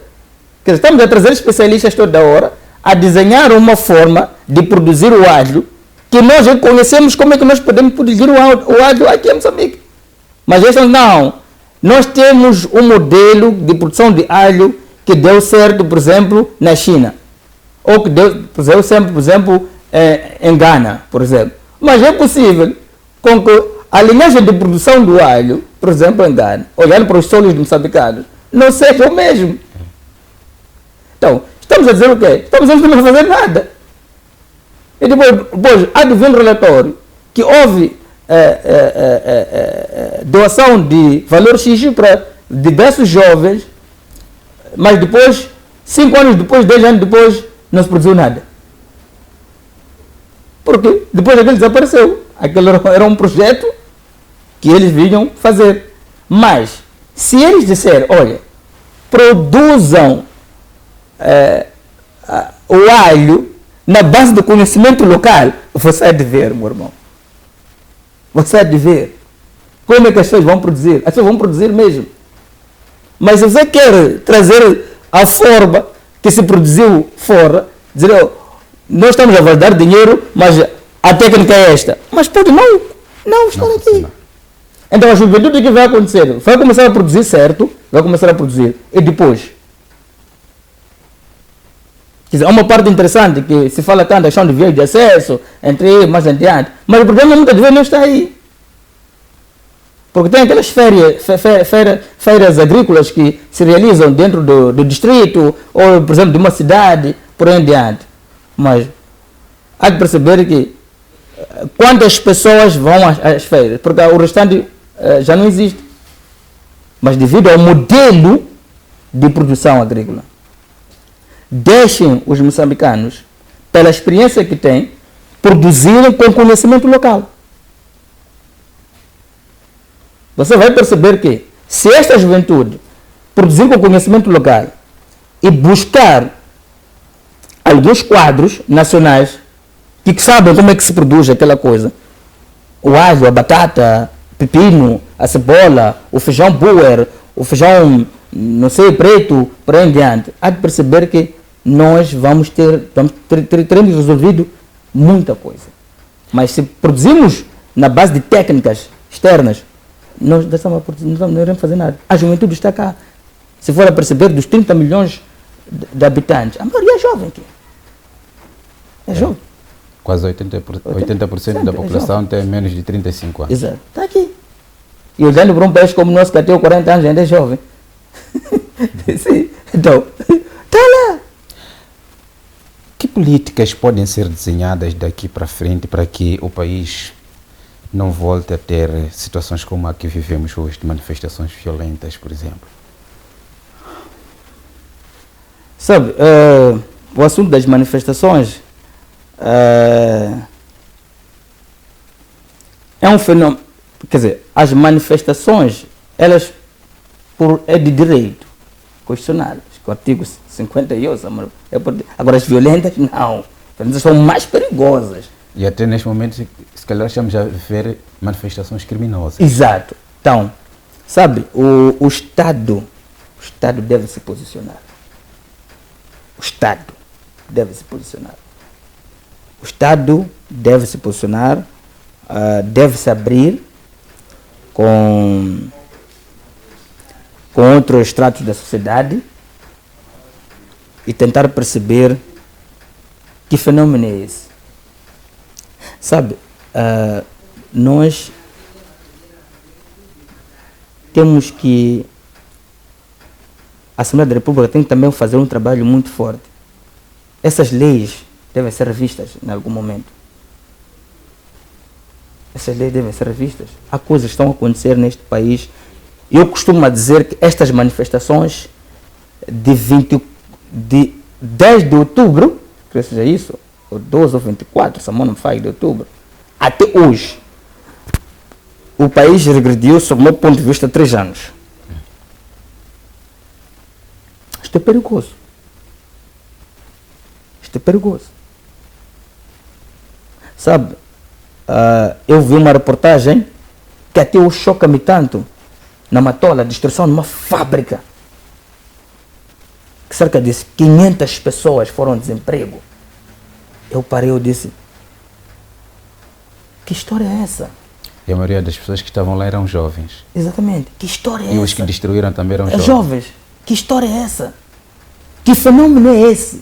[SPEAKER 2] Quer dizer, estamos a trazer especialistas toda hora a desenhar uma forma de produzir o alho que nós já conhecemos como é que nós podemos produzir o alho aqui em Moçambique. Mas eles não. Nós temos um modelo de produção de alho que deu certo, por exemplo, na China. Ou que deu certo, por exemplo, em Ghana, por exemplo. Mas é possível com que a linhagem de produção do alho, por exemplo, em Ghana, olhando para os solos moçambicanos, não seja o mesmo. Então, estamos a dizer o quê? Estamos a não fazer nada. E depois há de vir um relatório que houve doação de valor X para diversos jovens, mas depois, 5 anos depois, 10 anos depois, não se produziu nada. Porque depois aquele desapareceu. Aquele era um projeto que eles vinham fazer. Mas, se eles disserem, olha, produzam o alho na base do conhecimento local, você há de ver, meu irmão. Você há de ver como é que as pessoas vão produzir. As pessoas vão produzir mesmo. Mas se você quer trazer a forma que se produziu fora, dizer, nós estamos a dar dinheiro, mas a técnica é esta. Mas pode não estar aqui. Então a juventude, o que vai acontecer? Vai começar a produzir certo, vai começar a produzir. E depois? Quer dizer, há uma parte interessante que se fala tanto da questão de vias de acesso, entre mais adiante, mas o problema muitas vezes não está aí. Porque tem aquelas feiras agrícolas que se realizam dentro do distrito, ou, por exemplo, de uma cidade, por aí em diante. Mas há de perceber que quantas pessoas vão às feiras, porque o restante já não existe. Mas devido ao modelo de produção agrícola, deixem os moçambicanos, pela experiência que têm, produzirem com conhecimento local. Você vai perceber que, se esta juventude produzir com conhecimento local e buscar alguns quadros nacionais que sabem como é que se produz aquela coisa, o alho, a batata, o pepino, a cebola, o feijão buer, o feijão, não sei, preto, por aí em diante, há de perceber que nós teremos resolvido muita coisa. Mas se produzirmos na base de técnicas externas, nós não iremos fazer nada. A juventude está cá. Se for a perceber, dos 30 milhões de habitantes, a maioria é jovem aqui. É jovem.
[SPEAKER 1] Quase 80% da população tem menos de 35 anos.
[SPEAKER 2] Exato. Está aqui. E olhando para um país como o nosso, que até 40 anos ainda é jovem. Sim. Então, está lá.
[SPEAKER 1] Que políticas podem ser desenhadas daqui para frente para que o país não volte a ter situações como a que vivemos hoje, de manifestações violentas, por exemplo?
[SPEAKER 2] Sabe, o assunto das manifestações é um fenômeno, quer dizer, as manifestações, elas é de direito constitucional, o artigo 58, agora as violentas não, as violentas são mais perigosas.
[SPEAKER 1] E até neste momento, se calhar estamos a ver manifestações criminosas.
[SPEAKER 2] Exato. Então, sabe, o Estado deve se posicionar. O Estado deve se posicionar. O Estado deve se posicionar deve-se abrir com outros estratos da sociedade e tentar perceber que fenômeno é esse. Sabe, nós temos que... A Assembleia da República tem que também fazer um trabalho muito forte. Essas leis devem ser revistas em algum momento. Essas leis devem ser revistas. Há coisas que estão a acontecer neste país. Eu costumo dizer que estas manifestações de 10 de outubro, que seja isso, ou 12 ou 24, se a mão não me falha, de outubro, até hoje, o país regrediu, sob o meu ponto de vista, 3 anos. Isto é perigoso. Isto é perigoso. Sabe, eu vi uma reportagem que até hoje choca-me tanto, na Matola, a destruição de uma fábrica, que cerca de 500 pessoas foram desemprego. Eu parei e disse, que história é essa?
[SPEAKER 1] E a maioria das pessoas que estavam lá eram jovens.
[SPEAKER 2] Exatamente, que história é essa?
[SPEAKER 1] E os que destruíram também eram
[SPEAKER 2] jovens. Que história é essa? Que fenômeno é esse?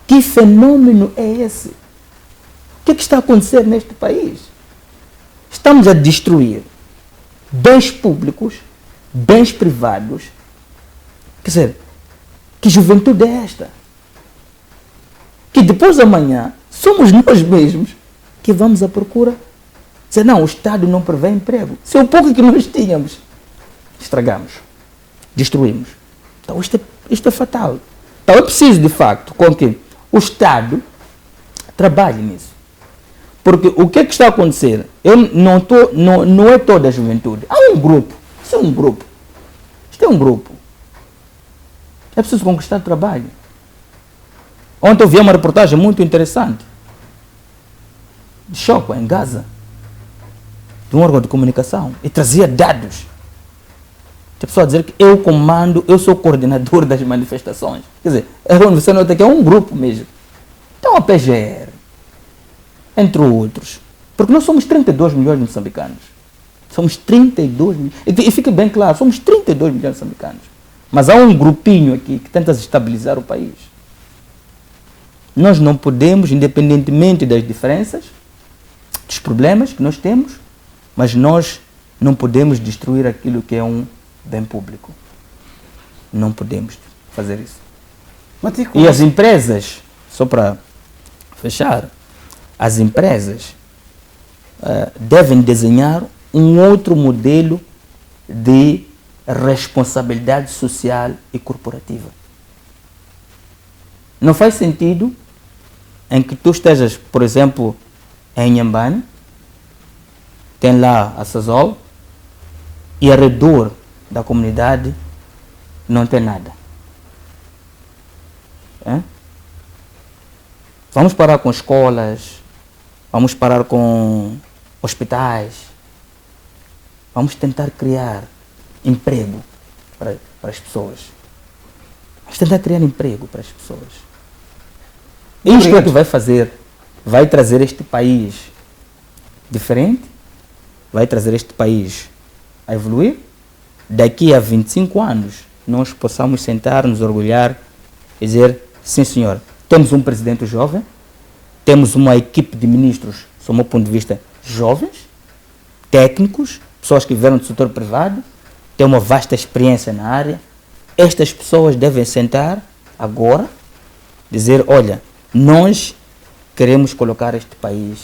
[SPEAKER 2] Que fenômeno é esse? O que é que está a acontecer neste país? Estamos a destruir bens públicos, bens privados. Quer dizer, que juventude é esta? Que depois de amanhã somos nós mesmos que vamos à procura. Dizer, não, o Estado não prevê emprego. Se é o pouco que nós tínhamos, estragamos, destruímos. Então isto é fatal. Então é preciso, de facto, com que o Estado trabalhe nisso. Porque o que é que está a acontecer? Não é toda a juventude. Há um grupo. Isso é um grupo. Isto é um grupo. É preciso conquistar trabalho. Ontem eu vi uma reportagem muito interessante de choque em Gaza, de um órgão de comunicação, e trazia dados. Tem pessoa a dizer que eu comando, eu sou o coordenador das manifestações. Quer dizer, você nota que é um grupo mesmo. Então a PGR, entre outros, porque nós somos 32 milhões de moçambicanos. Somos 32 milhões. E fica bem claro, somos 32 milhões de moçambicanos. Mas há um grupinho aqui que tenta estabilizar o país. Nós não podemos, independentemente das diferenças, dos problemas que nós temos, mas nós não podemos destruir aquilo que é um bem público. Não podemos fazer isso. E as empresas, só para fechar, as empresas devem desenhar um outro modelo de responsabilidade social e corporativa. Não faz sentido em que tu estejas, por exemplo, em Inhambane, tem lá a Sazol, e ao redor da comunidade não tem nada. Vamos parar com escolas, vamos parar com hospitais, vamos tentar criar emprego para as pessoas. Vamos tentar criar emprego para as pessoas. Isto é que vai fazer, vai trazer este país diferente, vai trazer este país a evoluir. Daqui a 25 anos, nós possamos sentar, nos orgulhar e dizer, sim senhor, temos um presidente jovem, temos uma equipe de ministros, sob o meu ponto de vista, jovens, técnicos, pessoas que vieram do setor privado, têm uma vasta experiência na área. Estas pessoas devem sentar agora, dizer, olha, nós queremos colocar este país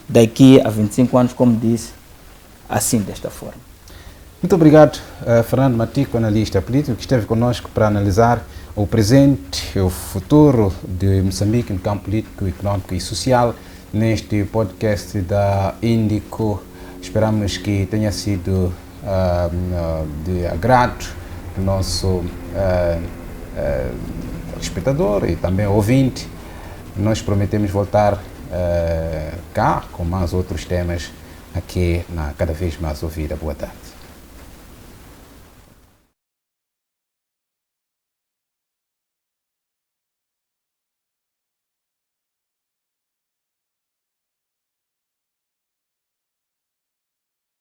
[SPEAKER 2] daqui a 25 anos, como disse, assim, desta forma.
[SPEAKER 1] Muito obrigado, Fernando Matico, analista político, que esteve conosco para analisar o presente e o futuro de Moçambique no campo político, econômico e social, neste podcast da Índico. Esperamos que tenha sido de agrado do nosso espectador e também ouvinte. Nós prometemos voltar cá com mais outros temas aqui na Cada Vez Mais Ouvida. Boa tarde.